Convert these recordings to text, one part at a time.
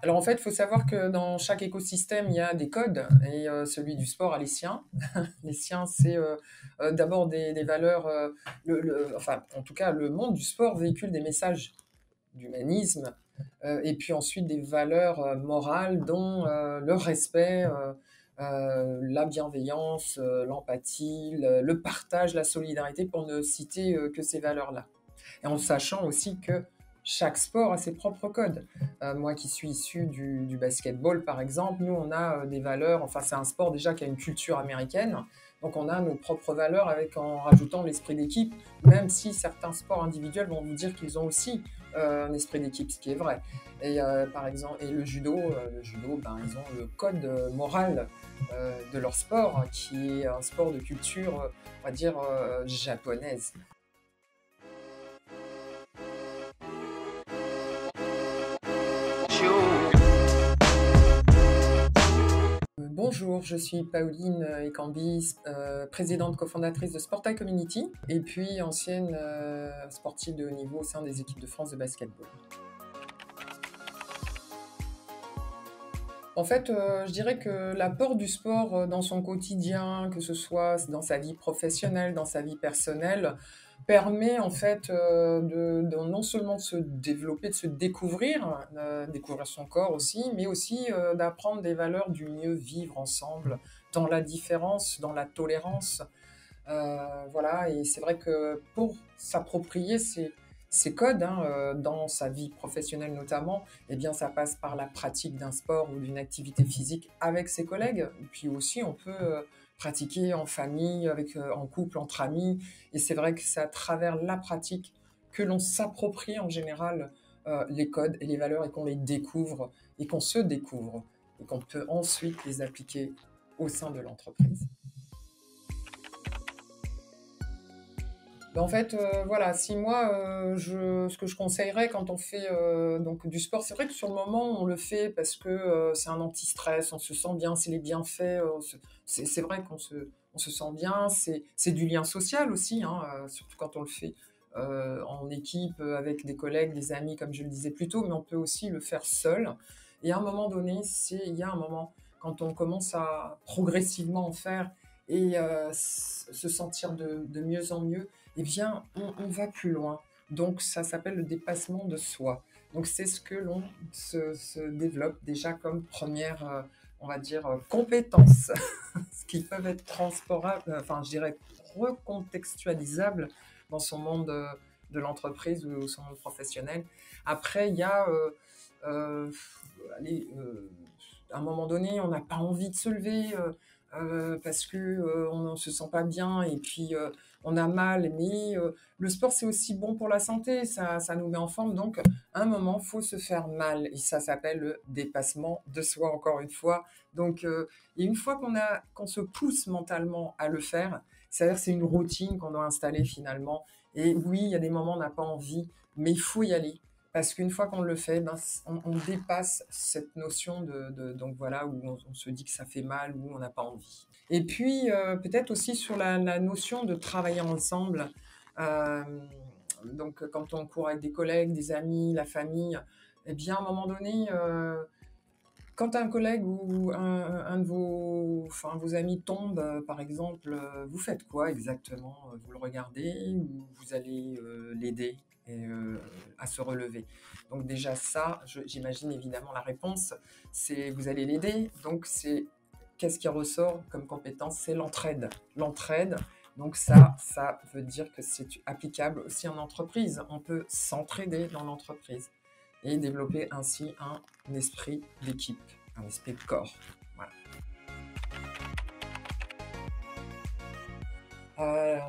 Alors en fait, il faut savoir que dans chaque écosystème, il y a des codes et celui du sport a les siens. Les siens, c'est d'abord des valeurs, enfin en tout cas le monde du sport véhicule des messages d'humanisme et puis ensuite des valeurs morales dont le respect, la bienveillance, l'empathie, le partage, la solidarité, pour ne citer que ces valeurs-là. Et en sachant aussi que chaque sport a ses propres codes. Moi qui suis issu du basketball, par exemple, nous, on a des valeurs, enfin c'est un sport déjà qui a une culture américaine, donc on a nos propres valeurs avec, en rajoutant l'esprit d'équipe, même si certains sports individuels vont vous dire qu'ils ont aussi un esprit d'équipe, ce qui est vrai. Et par exemple, et le judo ben, ils ont le code moral de leur sport, qui est un sport de culture, on va dire, japonaise. Bonjour, je suis Pauline Ekambi, présidente cofondatrice de Sportail Community et puis ancienne sportive de haut niveau au sein des équipes de France de basketball. En fait, je dirais que l'apport du sport dans son quotidien, que ce soit dans sa vie professionnelle, dans sa vie personnelle, permet en fait non seulement de se développer, de se découvrir, découvrir son corps aussi, mais aussi d'apprendre des valeurs du mieux vivre ensemble, dans la différence, dans la tolérance. Voilà, et c'est vrai que pour s'approprier ces codes, hein, dans sa vie professionnelle notamment, eh bien, ça passe par la pratique d'un sport ou d'une activité physique avec ses collègues. Et puis aussi, on peut pratiquer en famille, avec, en couple, entre amis. Et c'est vrai que c'est à travers la pratique que l'on s'approprie en général les codes et les valeurs et qu'on les découvre et qu'on se découvre et qu'on peut ensuite les appliquer au sein de l'entreprise. Ben, en fait, voilà, si moi, ce que je conseillerais quand on fait donc du sport, c'est vrai que sur le moment, on le fait parce que c'est un anti-stress, on se sent bien, c'est les bienfaits, c'est vrai on se sent bien, c'est du lien social aussi, hein, surtout quand on le fait en équipe, avec des collègues, des amis, comme je le disais plus tôt, mais on peut aussi le faire seul. Et à un moment donné, il y a un moment, quand on commence à progressivement en faire et se sentir de mieux en mieux, eh bien, on va plus loin. Donc, ça s'appelle le dépassement de soi. Donc, c'est ce que l'on se développe déjà comme première, on va dire, compétence, ce qui peuvent être transportables, enfin, je dirais, recontextualisables dans son monde de l'entreprise ou son monde professionnel. Après, il y a, euh, allez, à un moment donné, on n'a pas envie de se lever parce que on ne se sent pas bien et puis on a mal. Mais le sport, c'est aussi bon pour la santé, ça nous met en forme. Donc, à un moment, faut se faire mal et ça s'appelle le dépassement de soi, encore une fois. Donc, et une fois qu'on se pousse mentalement à le faire, c'est-à-dire que c'est une routine qu'on doit installer finalement. Et oui, il y a des moments où on n'a pas envie, mais il faut y aller. Parce qu'une fois qu'on le fait, ben, on dépasse cette notion donc voilà, où on se dit que ça fait mal, où on n'a pas envie. Et puis, peut-être aussi sur la notion de travailler ensemble. Euh, donc, quand on court avec des collègues, des amis, la famille, eh bien, à un moment donné, quand un collègue ou un de enfin, vos amis tombe, par exemple, vous faites quoi exactement? Vous le regardez ou vous allez l'aider et, à se relever? Donc déjà ça, j'imagine évidemment la réponse, c'est vous allez l'aider. Donc c'est qu'est-ce qui ressort comme compétence? C'est l'entraide. L'entraide. Donc ça veut dire que c'est applicable aussi en entreprise. On peut s'entraider dans l'entreprise et développer ainsi un esprit d'équipe, un esprit de corps. Voilà.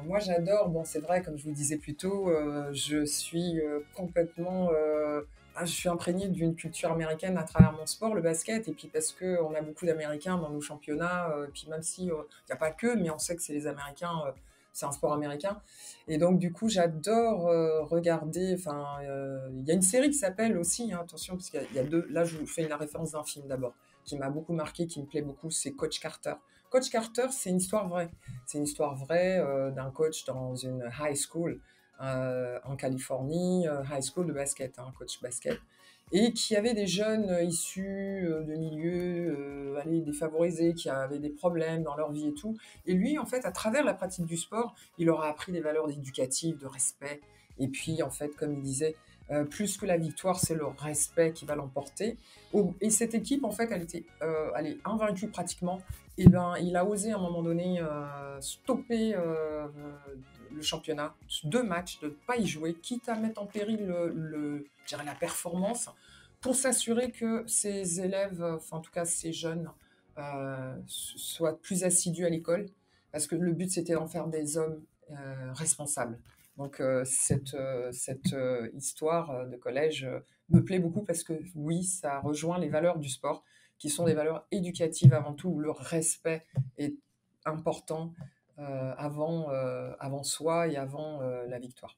Moi j'adore, bon c'est vrai, comme je vous disais plus tôt, je suis complètement, je suis imprégnée d'une culture américaine à travers mon sport, le basket, et puis parce qu'on a beaucoup d'Américains dans nos championnats, et puis même si il n'y a pas que, mais on sait que c'est les Américains, c'est un sport américain, et donc du coup j'adore regarder, enfin il y a une série qui s'appelle aussi, hein, attention, parce qu'il y a deux, là je vous fais la référence d'un film d'abord, qui m'a beaucoup marqué, qui me plaît beaucoup, c'est Coach Carter. Coach Carter, c'est une histoire vraie. C'est une histoire vraie d'un coach dans une high school en Californie, high school de basket, hein, coach basket. et qui avait des jeunes issus de milieux allez, défavorisés, qui avaient des problèmes dans leur vie et tout. Et lui, en fait, à travers la pratique du sport, il leur a appris des valeurs éducatives, de respect. Et puis, en fait, comme il disait, plus que la victoire, c'est le respect qui va l'emporter. Et cette équipe, en fait, elle était allez, invaincue pratiquement. Et ben, il a osé à un moment donné stopper le championnat, 2 matchs, de ne pas y jouer, quitte à mettre en péril je dirais la performance, pour s'assurer que ces élèves, enfin en tout cas ces jeunes, soient plus assidus à l'école, parce que le but c'était d'en faire des hommes responsables. Donc cette histoire de collège me plaît beaucoup parce que oui, ça rejoint les valeurs du sport, qui sont des valeurs éducatives avant tout, où le respect est important avant soi et avant la victoire.